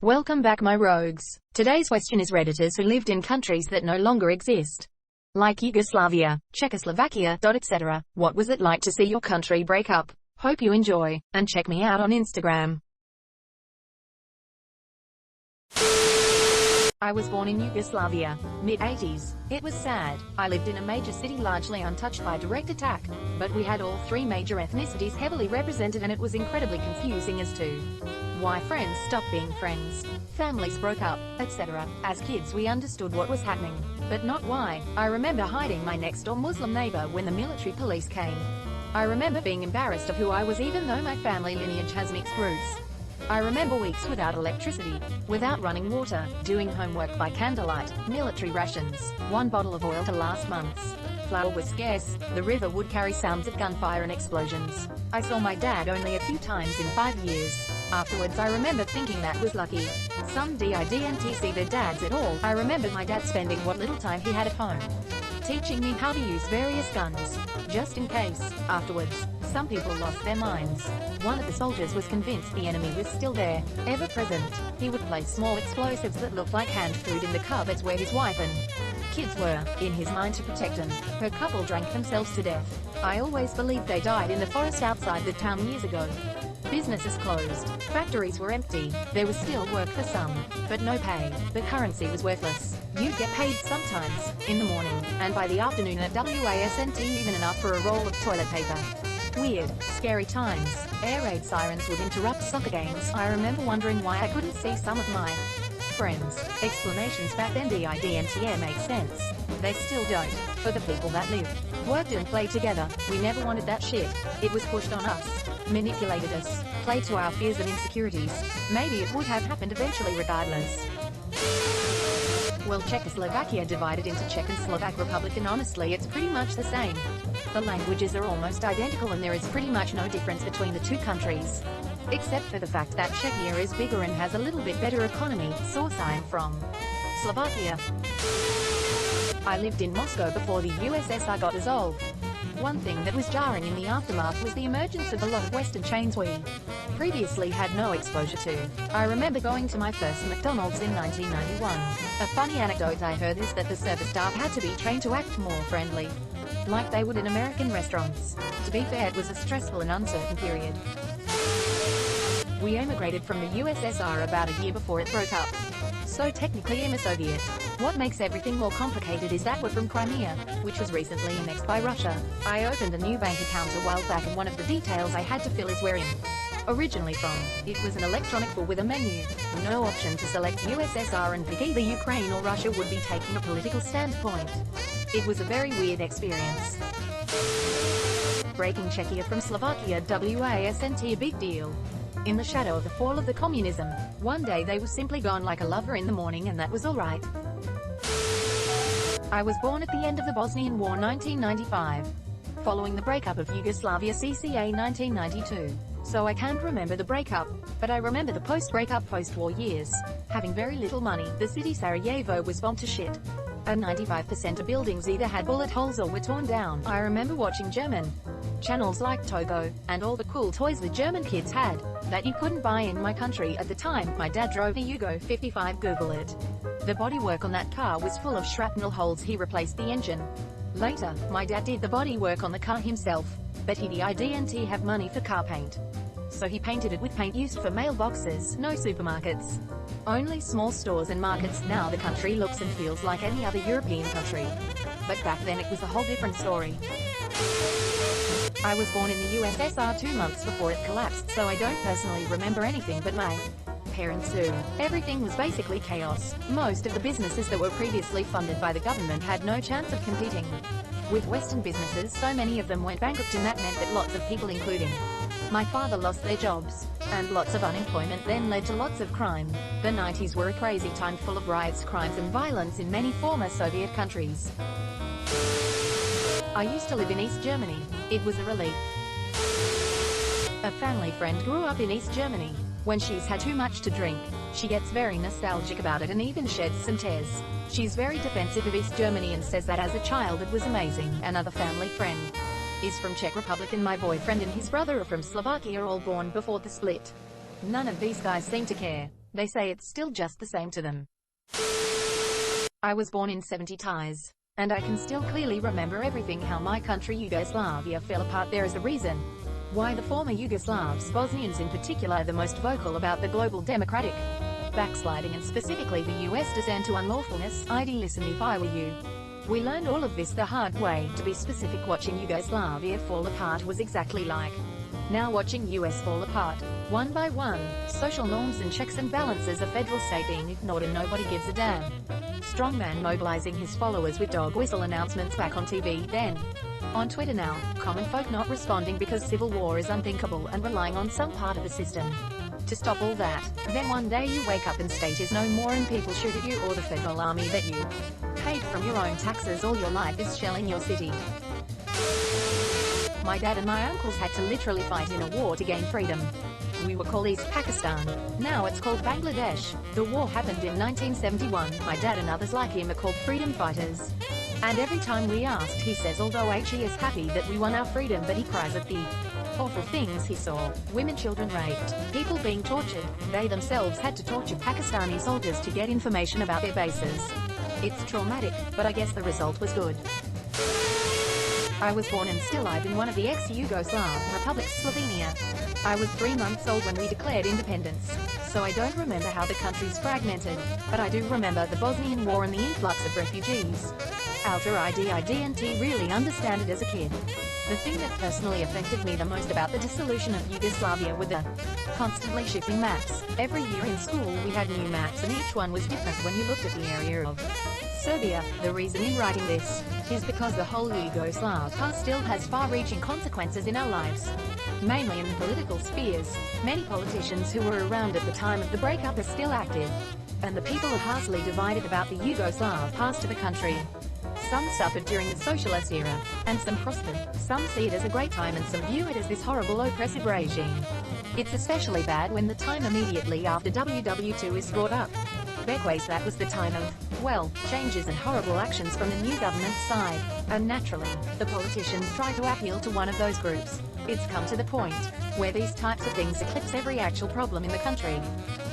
Welcome back, my rogues. Today's question is Redditors who lived in countries that no longer exist, like Yugoslavia, Czechoslovakia, etc. What was it like to see your country break up? Hope you enjoy, and check me out on Instagram. I was born in Yugoslavia, mid-80s. It was sad. I lived in a major city largely untouched by direct attack, but we had all three major ethnicities heavily represented, and it was incredibly confusing as to why friends stopped being friends, families broke up, etc. As kids we understood what was happening, but not why. I remember hiding my next-door Muslim neighbor when the military police came. I remember being embarrassed of who I was even though my family lineage has mixed roots. I remember weeks without electricity, without running water, doing homework by candlelight, military rations, one bottle of oil to last months. Flour was scarce, the river would carry sounds of gunfire and explosions. I saw my dad only a few times in 5 years. Afterwards I remember thinking that was lucky. Some didn't see their dads at all. I remember my dad spending what little time he had at home, teaching me how to use various guns, just in case. Afterwards, some people lost their minds. One of the soldiers was convinced the enemy was still there, ever present. He would place small explosives that looked like hand food in the cupboards where his wife and kids were, in his mind to protect them. Her couple drank themselves to death. I always believed they died in the forest outside the town years ago. Businesses closed, factories were empty, there was still work for some, but no pay. The currency was worthless. You'd get paid sometimes, in the morning, and by the afternoon at wasn't even enough for a roll of toilet paper. Weird, scary times. Air raid sirens would interrupt soccer games. I remember wondering why I couldn't see some of my friends. Explanations back then didn't make sense. They still don't. For the people that lived, worked and played together, we never wanted that shit. It was pushed on us, manipulated us, played to our fears and insecurities. Maybe it would have happened eventually regardless. Well, Czechoslovakia divided into Czech and Slovak Republic, and honestly it's pretty much the same. The languages are almost identical and there is pretty much no difference between the two countries, except for the fact that Czechia is bigger and has a little bit better economy. Source: I'm from Slovakia. I lived in Moscow before the USSR got dissolved. One thing that was jarring in the aftermath was the emergence of a lot of Western chains we previously had no exposure to. I remember going to my first McDonald's in 1991. A funny anecdote I heard is that the service staff had to be trained to act more friendly, like they would in American restaurants. To be fair, it was a stressful and uncertain period. We emigrated from the USSR about a year before it broke up, so technically I'm a Soviet. What makes everything more complicated is that we're from Crimea, which was recently annexed by Russia. I opened a new bank account a while back and one of the details I had to fill is where I'm originally from. It was an electronic book with a menu, no option to select USSR and pick either Ukraine or Russia would be taking a political standpoint. It was a very weird experience. Breaking Czechia from Slovakia wasn't a big deal. In the shadow of the fall of the communism, one day they were simply gone like a lover in the morning, and that was alright. I was born at the end of the Bosnian War 1995, following the breakup of Yugoslavia CCA 1992. So I can't remember the breakup, but I remember the post-breakup post-war years. Having very little money, the city Sarajevo was bombed to shit. And 95% of buildings either had bullet holes or were torn down. I remember watching German channels like Togo, and all the cool toys the German kids had, that you couldn't buy in my country at the time. My dad drove a Yugo 55, Google it. The bodywork on that car was full of shrapnel holes. He replaced the engine. Later, my dad did the bodywork on the car himself, but he didn't have money for car paint. So he painted it with paint used for mailboxes. No supermarkets, only small stores and markets. Now the country looks and feels like any other European country, but back then it was a whole different story. I was born in the USSR 2 months before it collapsed, so I don't personally remember anything, but my parents do. Everything was basically chaos. Most of the businesses that were previously funded by the government had no chance of competing with Western businesses, so many of them went bankrupt, and that meant that lots of people, including my father, lost their jobs, and lots of unemployment then led to lots of crime. The 90s were a crazy time full of riots, crimes and violence in many former Soviet countries. I used to live in East Germany. It was a relief. A family friend grew up in East Germany. When she's had too much to drink, she gets very nostalgic about it and even sheds some tears. She's very defensive of East Germany and says that as a child it was amazing. Another family friend is from Czech Republic, and my boyfriend and his brother are from Slovakia, all born before the split. None of these guys seem to care. They say it's still just the same to them. I was born in 70s, and I can still clearly remember everything how my country Yugoslavia fell apart. There is a reason why the former Yugoslavs, Bosnians in particular, are the most vocal about the global democratic backsliding and specifically the US descent to unlawfulness. I'd listen if I were you. We learned all of this the hard way. To be specific, watching Yugoslavia fall apart was exactly like now watching US fall apart. One by one, social norms and checks and balances, a federal state being ignored and nobody gives a damn. Strongman mobilizing his followers with dog whistle announcements back on TV, then on Twitter now, common folk not responding because civil war is unthinkable and relying on some part of the system to stop all that. Then one day you wake up and state is no more and people shoot at you, or the federal army that you paid from your own taxes all your life is shelling your city. My dad and my uncles had to literally fight in a war to gain freedom. We were called East Pakistan. Now it's called Bangladesh. The war happened in 1971. My dad and others like him are called freedom fighters. And every time we asked, he says although he is happy that we won our freedom, but he cries at the awful things he saw. Women, children raped, people being tortured. They themselves had to torture Pakistani soldiers to get information about their bases. It's traumatic, but I guess the result was good. I was born and still live in one of the ex-Yugoslav republics, Slovenia. I was 3 months old when we declared independence, so I don't remember how the country's fragmented, but I do remember the Bosnian War and the influx of refugees. Alter I didn't really understand it as a kid. The thing that personally affected me the most about the dissolution of Yugoslavia were the constantly shifting maps. Every year in school we had new maps and each one was different when you looked at the area of Serbia. The reason in writing this is because the whole Yugoslav past still has far-reaching consequences in our lives, mainly in the political spheres. Many politicians who were around at the time of the breakup are still active, and the people are heartily divided about the Yugoslav past of the country. Some suffered during the socialist era, and some prospered. Some see it as a great time and some view it as this horrible oppressive regime. It's especially bad when the time immediately after WW2 is brought up. Beckways that was the time of, well, changes and horrible actions from the new government side, and naturally, the politicians try to appeal to one of those groups. It's come to the point where these types of things eclipse every actual problem in the country.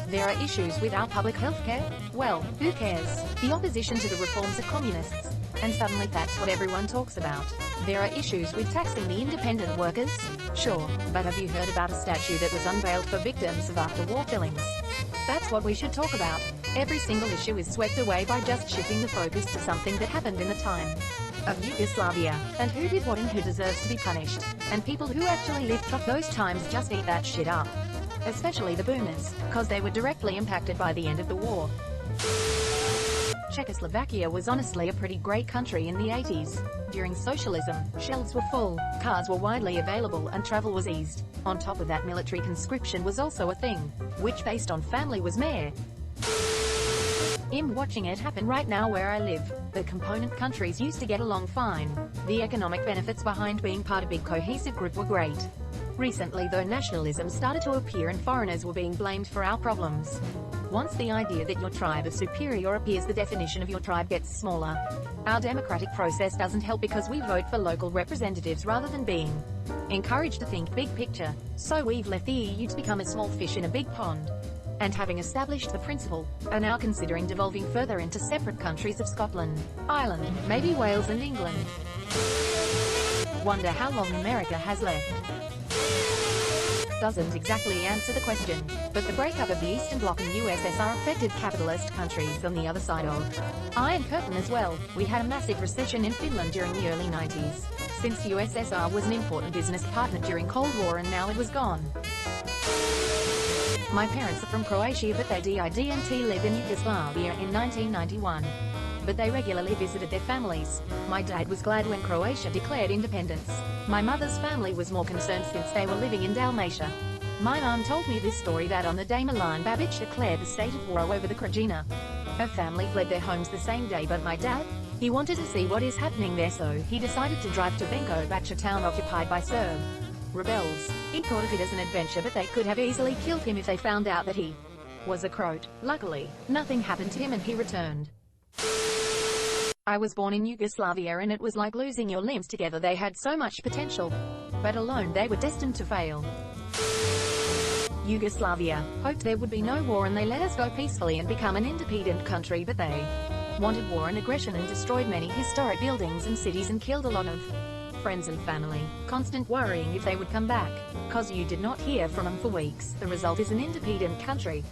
There are issues with our public health care? Well, who cares? The opposition to the reforms of communists. And suddenly that's what everyone talks about. There are issues with taxing the independent workers? Sure, but have you heard about a statue that was unveiled for victims of after-war killings? That's what we should talk about. Every single issue is swept away by just shifting the focus to something that happened in the time of Yugoslavia, and who did what and who deserves to be punished. And people who actually lived through those times just eat that shit up. Especially the boomers, cause they were directly impacted by the end of the war. Czechoslovakia was honestly a pretty great country in the 80s. During socialism, shelves were full, cars were widely available and travel was eased. On top of that, military conscription was also a thing, which based on family was meh. I'm watching it happen right now where I live. The component countries used to get along fine. The economic benefits behind being part of a big cohesive group were great. Recently though, nationalism started to appear and foreigners were being blamed for our problems. Once the idea that your tribe is superior appears, the definition of your tribe gets smaller. Our democratic process doesn't help because we vote for local representatives rather than being encouraged to think big picture. So we've left the EU to become a small fish in a big pond. And having established the principle, are now considering devolving further into separate countries of Scotland, Ireland, maybe Wales and England. Wonder how long America has left. Doesn't exactly answer the question, but the breakup of the Eastern Bloc and USSR affected capitalist countries on the other side of Iron Curtain as well. We had a massive recession in Finland during the early 90s, since USSR was an important business partner during Cold War and now it was gone. My parents are from Croatia but they didn't live in Yugoslavia in 1991. But they regularly visited their families. My dad was glad when Croatia declared independence. My mother's family was more concerned since they were living in Dalmatia. My mom told me this story that on the day Milan Babic declared the state of war over the Krajina, her family fled their homes the same day, but my dad, he wanted to see what is happening there, so he decided to drive to Venkovac, a town occupied by Serb rebels. He thought of it as an adventure, but they could have easily killed him if they found out that he was a Croat. Luckily, nothing happened to him and he returned. I was born in Yugoslavia and it was like losing your limbs together. They had so much potential, but alone they were destined to fail. Yugoslavia hoped there would be no war and they let us go peacefully and become an independent country, but they wanted war and aggression and destroyed many historic buildings and cities and killed a lot of friends and family, constant worrying if they would come back, cause you did not hear from them for weeks. The result is an independent country.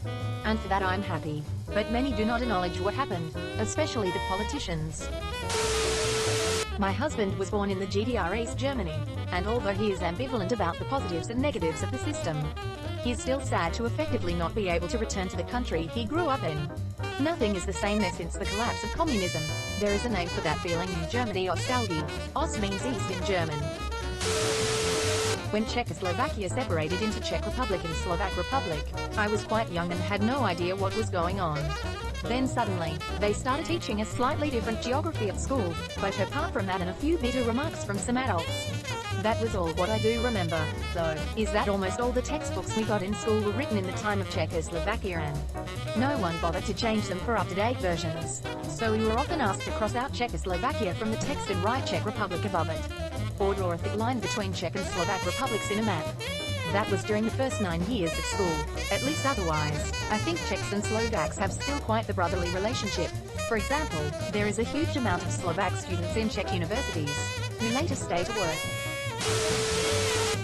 And for that I'm happy. But many do not acknowledge what happened, especially the politicians. My husband was born in the GDR East Germany, and although he is ambivalent about the positives and negatives of the system, he is still sad to effectively not be able to return to the country he grew up in. Nothing is the same there since the collapse of communism. There is a name for that feeling in Germany: Ostalgie. Ost means east in German. When Czechoslovakia separated into Czech Republic and Slovak Republic, I was quite young and had no idea what was going on. Then suddenly, they started teaching us slightly different geography at school, but apart from that and a few bitter remarks from some adults, that was all what I do remember, though, is that almost all the textbooks we got in school were written in the time of Czechoslovakia and no one bothered to change them for up-to-date versions. So we were often asked to cross out Czechoslovakia from the text and write Czech Republic above it, or draw a thick line between Czech and Slovak republics in a map. That was during the first 9 years of school. At least otherwise, I think Czechs and Slovaks have still quite the brotherly relationship. For example, there is a huge amount of Slovak students in Czech universities, who later stay to work.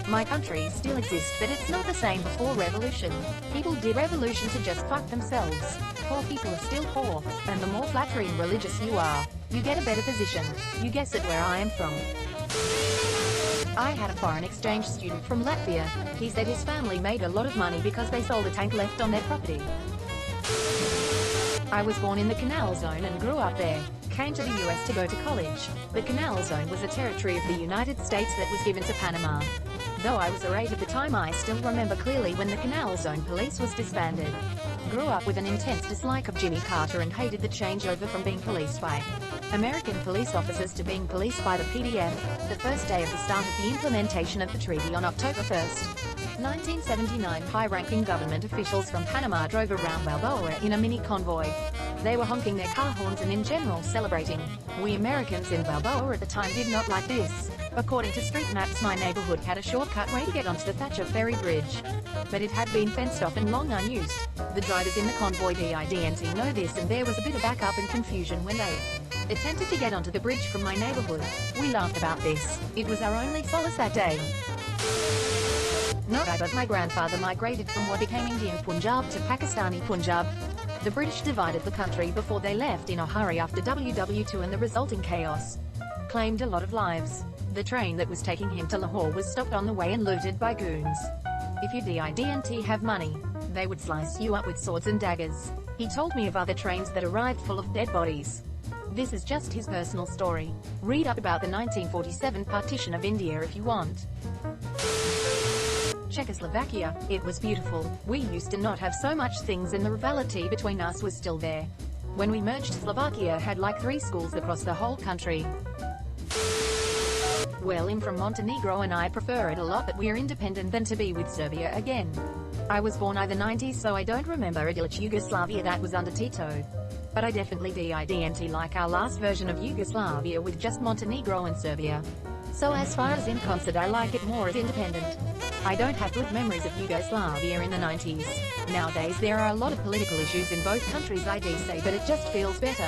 My country still exists, but it's not the same before revolution. People did revolution to just fuck themselves. Poor people are still poor, and the more flattering religious you are, you get a better position. You guess it where I am from. I had a foreign exchange student from Latvia. He said his family made a lot of money because they sold a tank left on their property. I was born in the Canal Zone and grew up there. Came to the US to go to college. The Canal Zone was a territory of the United States that was given to Panama. Though I was 8 at the time, I still remember clearly when the Canal Zone police was disbanded. Grew up with an intense dislike of Jimmy Carter and hated the changeover from being policed by American police officers to being policed by the PDF, the first day of the start of the implementation of the treaty on October 1st. 1979, high-ranking government officials from Panama drove around Balboa in a mini convoy. They were honking their car horns and in general celebrating. We Americans in Balboa at the time did not like this. According to street maps, my neighborhood had a shortcut way to get onto the Thatcher Ferry Bridge, but it had been fenced off and long unused. The drivers in the convoy didn't know this, and there was a bit of backup and confusion when they attempted to get onto the bridge from my neighborhood. We laughed about this. It was our only solace that day. Not I, but my grandfather migrated from what became Indian Punjab to Pakistani Punjab. The British divided the country before they left in a hurry after WW2, and the resulting chaos claimed a lot of lives. The train that was taking him to Lahore was stopped on the way and looted by goons. If you didn't have money, they would slice you up with swords and daggers. He told me of other trains that arrived full of dead bodies. This is just his personal story. Read up about the 1947 partition of India if you want. Czechoslovakia, it was beautiful. We used to not have so much things and the rivalry between us was still there. When we merged, Slovakia had like 3 schools across the whole country. Well, I'm from Montenegro and I prefer it a lot that we're independent than to be with Serbia again. I was born in the 90s, so I don't remember idyllic Yugoslavia that was under Tito. But I definitely didn't like our last version of Yugoslavia with just Montenegro and Serbia. So as far as in concert, I like it more as independent. I don't have good memories of Yugoslavia in the 90s. Nowadays there are a lot of political issues in both countries, I'd say, but it just feels better.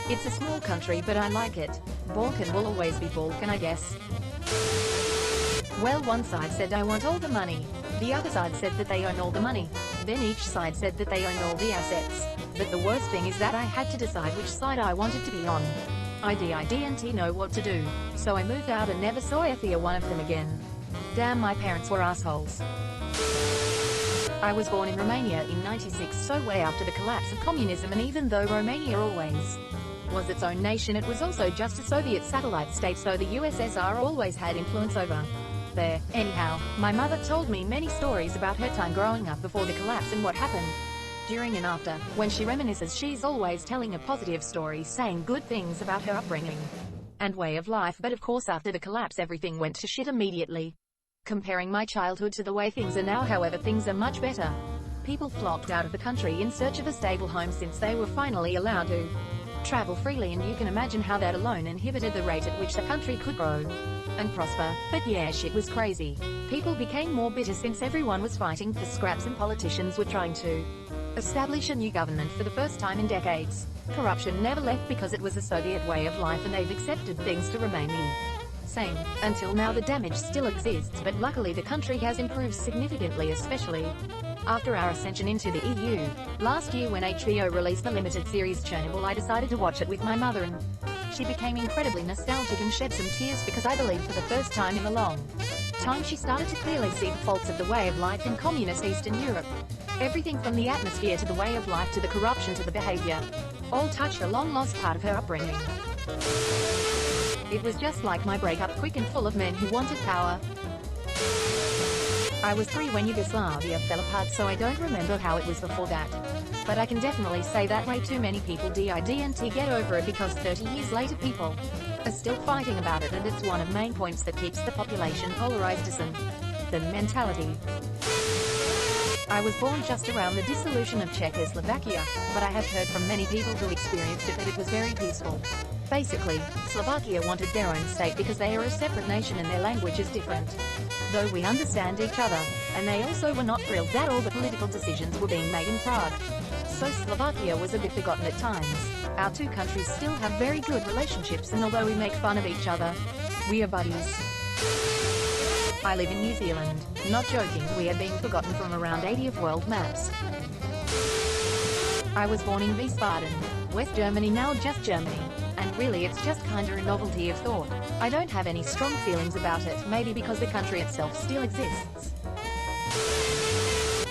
It's a small country, but I like it. Balkan will always be Balkan, I guess. Well, one side said I want all the money. The other side said that they own all the money. Then each side said that they own all the assets. But the worst thing is that I had to decide which side I wanted to be on. I didn't know what to do, so I moved out and never saw either one of them again. Damn, my parents were assholes. I was born in Romania in '96, so way after the collapse of communism, and even though Romania always was its own nation, it was also just a Soviet satellite state, so the USSR always had influence over there. Anyhow, my mother told me many stories about her time growing up before the collapse and what happened during and after. When she reminisces, she's always telling a positive story, saying good things about her upbringing and way of life, but of course after the collapse everything went to shit immediately. Comparing my childhood to the way things are now, however, things are much better. People flocked out of the country in search of a stable home since they were finally allowed to travel freely, and you can imagine how that alone inhibited the rate at which the country could grow. and prosper, but yeah, shit was crazy. People became more bitter since everyone was fighting for scraps and politicians were trying to establish a new government for the first time in decades. Corruption never left because it was a Soviet way of life and they've accepted things to remain the same. Until now the damage still exists, but luckily the country has improved significantly, especially after our ascension into the EU. Last year when HBO released the limited series Chernobyl, I decided to watch it with my mother and she became incredibly nostalgic and shed some tears because I believe for the first time in a long time she started to clearly see the faults of the way of life in communist Eastern Europe. Everything from the atmosphere to the way of life to the corruption to the behavior, all touched a long-lost part of her upbringing. It was just like my breakup, quick and full of men who wanted power. I was 3 when Yugoslavia fell apart, so I don't remember how it was before that. But I can definitely say that way too many people didn't get over it because 30 years later people are still fighting about it, and it's one of the main points that keeps the population polarized as the mentality. I was born just around the dissolution of Czechoslovakia, but I have heard from many people who experienced it that it was very peaceful. Basically, Slovakia wanted their own state because they are a separate nation and their language is different. Though we understand each other, and they also were not thrilled that all the political decisions were being made in Prague. So Slovakia was a bit forgotten at times. Our two countries still have very good relationships, and although we make fun of each other, we are buddies. I live in New Zealand. Not joking, we are being forgotten from around 80 of world maps. I was born in Wiesbaden, West Germany, now just Germany. And really it's just kinda a novelty of thought. I don't have any strong feelings about it, maybe because the country itself still exists.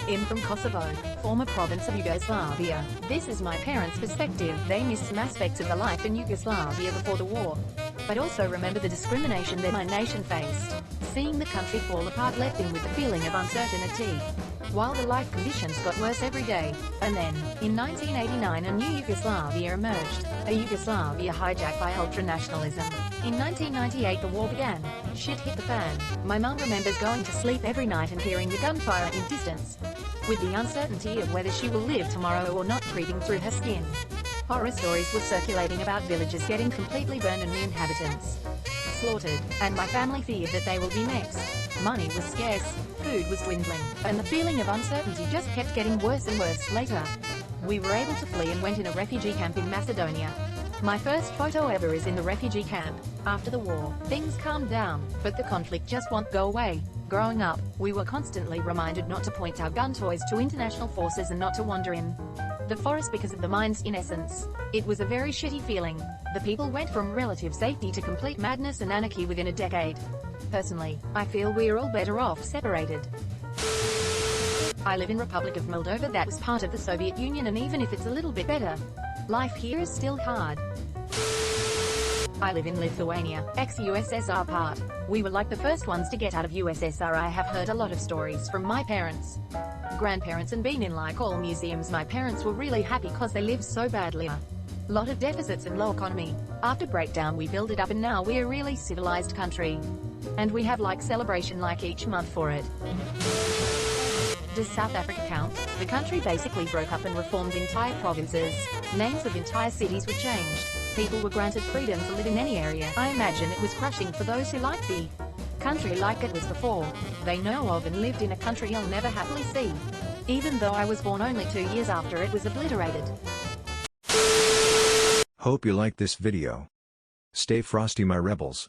I'm from Kosovo, former province of Yugoslavia. This is my parents' perspective. They miss some aspects of the life in Yugoslavia before the war, but also remember the discrimination that my nation faced. Seeing the country fall apart left them with the feeling of uncertainty, while the life conditions got worse every day. And then, in 1989 a new Yugoslavia emerged, a Yugoslavia hijacked by ultranationalism. In 1998 the war began. Shit hit the fan. My mum remembers going to sleep every night and hearing the gunfire in distance, with the uncertainty of whether she will live tomorrow or not creeping through her skin. Horror stories were circulating about villages getting completely burned and the inhabitants slaughtered, and my family feared that they will be next. Money was scarce, food was dwindling, and the feeling of uncertainty just kept getting worse and worse. Later, we were able to flee and went in a refugee camp in Macedonia. My first photo ever is in the refugee camp. After the war, things calmed down, but the conflict just won't go away. Growing up, we were constantly reminded not to point our gun toys to international forces and not to wander in the forest because of the mines. In essence, it was a very shitty feeling. The people went from relative safety to complete madness and anarchy within a decade. Personally, I feel we're all better off separated. I live in Republic of Moldova, that was part of the Soviet Union, and even if it's a little bit better, life here is still hard. I live in Lithuania, ex-USSR part. We were like the first ones to get out of USSR. I have heard a lot of stories from my parents, grandparents, and been in like all museums. My parents were really happy cause they lived so badly. Lot of deficits and low economy. After breakdown we build it up and now we're a really civilized country. And we have like celebration like each month for it. Does South Africa count? The country basically broke up and reformed entire provinces. Names of entire cities were changed. People were granted freedom to live in any area. I imagine it was crushing for those who liked the country like it was before. They know of and lived in a country you'll never happily see. Even though I was born only 2 years after it was obliterated. Hope you liked this video. Stay frosty my rebels.